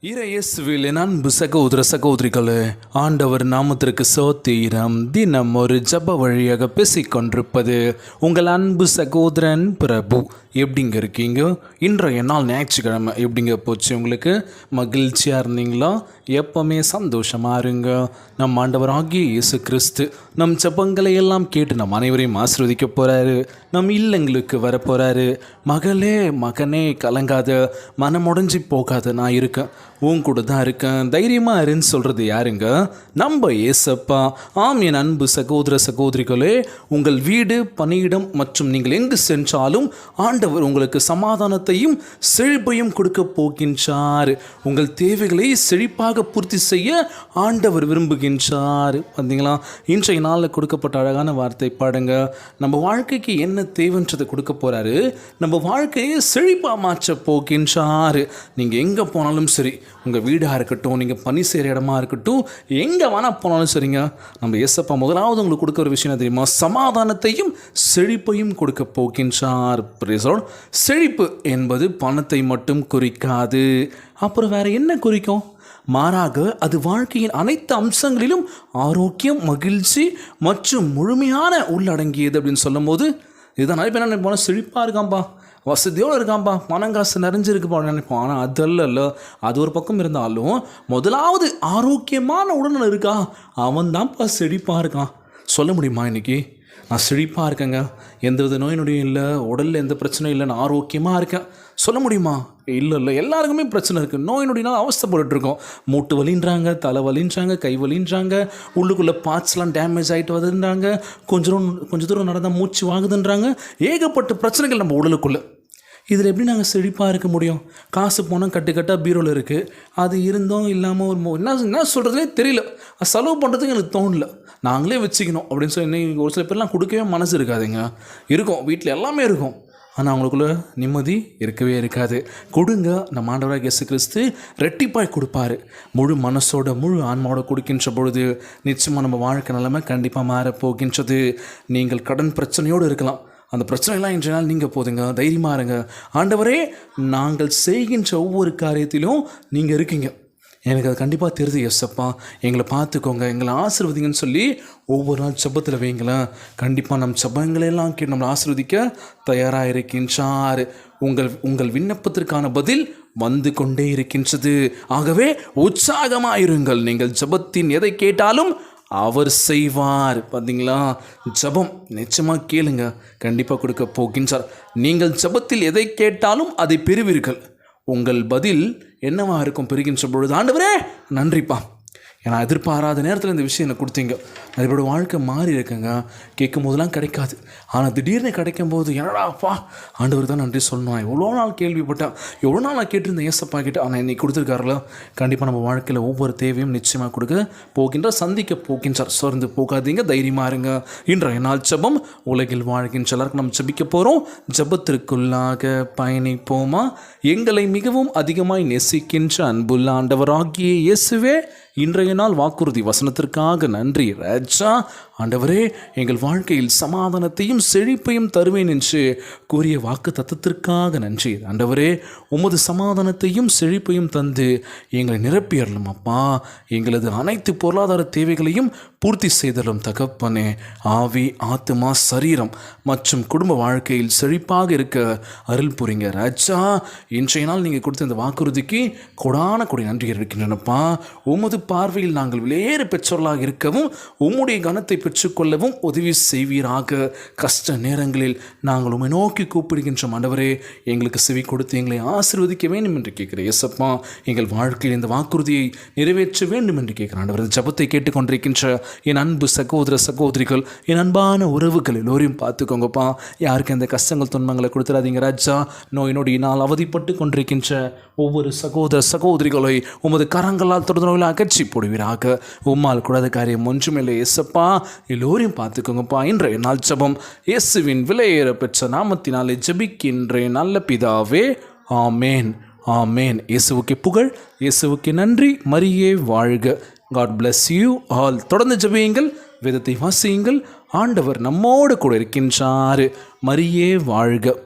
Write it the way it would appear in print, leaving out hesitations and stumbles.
இயேசுவில் என் அன்பு சகோதர சகோதரிகளே, ஆண்டவர் நாமத்திற்கு சோத்திரம். தினம் ஒரு ஜப வழியாக பேசிக்கொண்டிருப்பது உங்கள் அன்பு சகோதரன் பிரபு. எப்படிங்க இருக்கீங்க? இன்றைய நாள் ஞாயிற்றுக்கிழமை எப்படிங்க போச்சு? உங்களுக்கு மகிழ்ச்சியாக இருந்தீங்களா? எப்பவுமே சந்தோஷமாக இருங்க. நம் ஆண்டவராகிய இயேசு கிறிஸ்து நம் ஜபங்களை எல்லாம் கேட்டு நம் அனைவரையும் ஆசீர்வதிக்க போகிறாரு. நம் இல்லங்களுக்கு வர போகிறாரு. மகளே மகனே கலங்காத, மனமுடைஞ்சி போகாத, நான் இருக்கேன், உன் கூட தான் இருக்கேன், தைரியமாக இருன்னு சொல்கிறது யாருங்க? நம்ம ஏசப்பா. ஆம் என் அன்பு சகோதர சகோதரிகளே, உங்கள் வீடு, பணியிடம் மற்றும் நீங்கள் எங்கு சென்றாலும் ஆண்டவர் உங்களுக்கு சமாதானத்தையும் செழிப்பையும் கொடுக்க போகின்றார். உங்கள் தேவைகளை செழிப்பாக பூர்த்தி செய்ய ஆண்டவர் விரும்புகின்றார். பார்த்தீங்களா? இன்றைய நாளில் கொடுக்கப்பட்ட அழகான வார்த்தை பாடுங்க. நம்ம வாழ்க்கைக்கு என்ன தேவைன்றதை கொடுக்க போகிறாரு. நம்ம வாழ்க்கையை செழிப்பாக மாற்ற போகின்றார். நீங்கள் எங்கே போனாலும் சரி, உங்கள் வீடாக இருக்கட்டும், நீங்கள் பணி செய்கிற இடமா இருக்கட்டும், எங்கே வேணால் போனாலும் சரிங்க, நம்ம ஏசப்பா முதலாவது உங்களுக்கு கொடுக்க ஒரு விஷயம் தெரியுமா? சமாதானத்தையும் செழிப்பையும் கொடுக்க போகின்றார். செழிப்பு என்பது பணத்தை மட்டும் குறிக்காது. அப்புறம் வேற என்ன குறிக்கும்? மாறாக அது வாழ்க்கையின் அனைத்து அம்சங்களிலும் ஆரோக்கியம், மகிழ்ச்சி மற்றும் முழுமையான உள்ளடங்கியது அப்படின்னு சொல்லும் போது, இதுதான் நிறைய பேர் என்ன போனால் செழிப்பாக இருக்காம்பா, வசதியோடு இருக்காம்பா, பணங்காசு நிறைஞ்சிருக்குப்பா நினைப்போம். ஆனால் அதல்ல, அது ஒரு பக்கம் இருந்தாலும் முதலாவது ஆரோக்கியமான உடல்நலம் இருக்கா, அவன் தான்ப்பா செழிப்பாக இருக்கான். சொல்ல முடியுமா? இன்றைக்கி நான் செழிப்பாக இருக்கேங்க, எந்த வித நோய் நொடியும் இல்லை, உடலில் எந்த பிரச்சனையும் இல்லை, நான் ஆரோக்கியமாக இருக்கேன், சொல்ல முடியுமா? இல்லை, எல்லாருக்குமே பிரச்சனை இருக்குது. நோய் நொடினால் அவஸ்தைப்பட்டுருக்கோம். மூட்டு வலின்றாங்க, தலை வலின்றாங்க, கை வலின்றாங்க, உள்ளுக்குள்ளே பார்ட்ஸ்லாம் டேமேஜ் ஆகிட்டு வருதுன்றாங்க, கொஞ்சம் தூரம் நடந்தால் மூச்சு வாங்குதுன்றாங்க. ஏகப்பட்ட பிரச்சனைகள் நம்ம உடலுக்குள்ளே. இதில் எப்படி நாங்கள் செழிப்பாக இருக்க முடியும்? காசு போனால் கட்டுக்கட்டாக பீரோவில் இருக்குது, அது இருந்தோம் இல்லாமல் ஒரு என்ன சொல்கிறதுனே தெரியல, அது செலவு பண்ணுறதுக்கு எனக்கு தோணல, நாங்களே வச்சுக்கணும் அப்படின்னு சொல்லி ஒரு சில பேர்லாம் கொடுக்கவே மனசு இருக்காதுங்க. இருக்கும், வீட்டில் எல்லாமே இருக்கும், ஆனால் அவங்களுக்குள்ள நிம்மதி இருக்கவே இருக்காது. கொடுங்க, நம்ம ஆண்டவராகிய இயேசு கிறிஸ்து ரெட்டிப்பாய் கொடுப்பார். முழு மனசோட முழு ஆன்மாவோட கொடுக்கின்ற பொழுது நிச்சயமாக நம்ம வாழ்க்கை நிலைமை கண்டிப்பாக மாறப்போகின்றது. நீங்கள் கடன் பிரச்சனையோடு இருக்கலாம், அந்த பிரச்சனைலாம் இன்றைய நாள் நீங்கள் போதுங்க, தைரியமாக இருங்க. ஆண்டவரே, நாங்கள் செய்கின்ற ஒவ்வொரு காரியத்திலும் நீங்கள் இருக்கீங்க, எனக்கு அது கண்டிப்பாக தெரியுது ஏசப்பா, எங்களை பார்த்துக்கோங்க, எங்களை ஆசீர்வதிங்கன்னு சொல்லி ஒவ்வொரு நாள் ஜெபத்தில் வைங்களேன். கண்டிப்பாக நம் ஜெபங்களெல்லாம் கேட்டு நம்மளை ஆசீர்வதிக்க தயாராக இருக்கின்றார். உங்கள் விண்ணப்பத்திற்கான பதில் வந்து கொண்டே இருக்கின்றது. ஆகவே உற்சாகமாயிருங்கள். நீங்கள் ஜெபத்தின் எதை கேட்டாலும் அவர் செய்வார். பார்த்தீங்களா? ஜெபம் நிச்சயமாக கேளுங்க, கண்டிப்பாக கொடுக்க போகின்றார். நீங்கள் ஜெபத்தில் எதை கேட்டாலும் அதை பெறுவீர்கள். உங்கள் பதில் என்னவா இருக்கும்? பெறுகின்ற பொழுது, ஆண்டவரே நன்றிப்பா, ஏன்னா எதிர்பாராத நேரத்தில் இந்த விஷயம் எனக்கு கொடுத்தீங்க, அதோட வாழ்க்கை மாறி இருக்குங்க. கேட்கும் போதெல்லாம் கிடைக்காது, ஆனால் திடீர்னு கிடைக்கும் போது என்னடாப்பா, ஆண்டவர் தான் நன்றி சொல்லணும். எவ்வளோ நாள் கேள்விப்பட்டேன், எவ்வளோ நாள் நான் கேட்டிருந்தேன் ஏசப்பா கிட்ட, ஆனால் இன்னைக்கு கொடுத்துருக்காருல. கண்டிப்பாக நம்ம வாழ்க்கையில் ஒவ்வொரு தேவையும் நிச்சயமாக கொடுக்க போகின்றார், சந்திக்க போகின்றார். சோர்ந்து போகாதீங்க, தைரியமாக இருங்க. இன்றைய நாள் ஜெபம். உலகில் வாழ்கின்ற எல்லாருக்கும் நம்ம ஜெபிக்க போகிறோம். ஜெபத்திற்குள்ளாக பயணிப்போமா? எங்களை மிகவும் அதிகமாய் நேசிக்கின்ற அன்புள்ள ஆண்டவராகிய இயேசுவே, இன்றைய நாள் வாக்குறுதி வசனத்திற்காக நன்றி ராஜா. ஆண்டவரே, எங்கள் வாழ்க்கையில் சமாதானத்தையும் செழிப்பையும் தருவேன் என்று கூறிய வாக்கு தத்தத்திற்காக நன்றி. ஆண்டவரே, உமது சமாதானத்தையும் செழிப்பையும் தந்து எங்களை நிரப்பியறலும் அப்பா. எங்களது அனைத்து பொருளாதார தேவைகளையும் பூர்த்தி செய்தலும் தகப்பனே. ஆவி, ஆத்மா, சரீரம் மற்றும் குடும்ப வாழ்க்கையில் செழிப்பாக இருக்க அருள் புரிங்க ராஜா. இன்றைய நாள் நீங்கள் கொடுத்த இந்த வாக்குறுதிக்கு கொடான கொடி நன்றி இருக்கின்றனப்பா. உமது பார்வையில் நாங்கள் விலையேறு பெற்றோர்களாக இருக்கவும், உம்முடைய கனத்தை பெற்றுக்கொள்ளவும் உதவி செய்வீராக. கஷ்ட நேரங்களில் நாங்கள் உம்மை நோக்கி கூப்பிடுகின்ற ஆண்டவரே, எங்களுக்கு செவி கொடுத்து எங்களை ஆசீர்வதிக்க வேண்டும் என்று கேட்கிறேன் ஏசப்பா. எங்கள் வாழ்க்கையில் இந்த வாக்குறுதியை நிறைவேற்ற வேண்டும் என்று கேட்கிறேன் ஆண்டவர். ஜெபத்தை கேட்டுக்கொண்டிருக்கின்ற என் அன்பு சகோதர சகோதரிகள், என் அன்பான உறவுகள் எல்லோரையும் பார்த்துக்கோங்கப்பா. யாருக்கு இந்த கஷ்டங்கள் துன்பங்களை கொடுத்துடாதீங்க ராஜா. நோய் நொடியினால் அவதிப்பட்டு கொண்டிருக்கின்ற ஒவ்வொரு சகோதர சகோதரிகளை உமது கரங்களால் தொடர்ந்து நோயில் அகற்றி போடுவீராக. உம்மால் கூடாத காரியம் ஒன்றுமில்லை ஏசப்பா. எல்லோரையும் பார்த்துக்கோங்கப்பா. இன்றைய நாள் ஜெபம் இயேசுவின் விலையேற பெற்ற நாமத்தினாலே ஜெபிக்கின்றேன் நல்ல பிதாவே, ஆமேன், ஆமேன். இயேசுவுக்கு புகழ், இயேசுவுக்கு நன்றி. மரியே வாழ்க. God bless you all. தொடர்ந்து ஜெபியுங்கள், வேதத்தை வாசியுங்கள். ஆண்டவர் நம்மோடு கூட இருக்கின்றார். மரியே வாழ்க.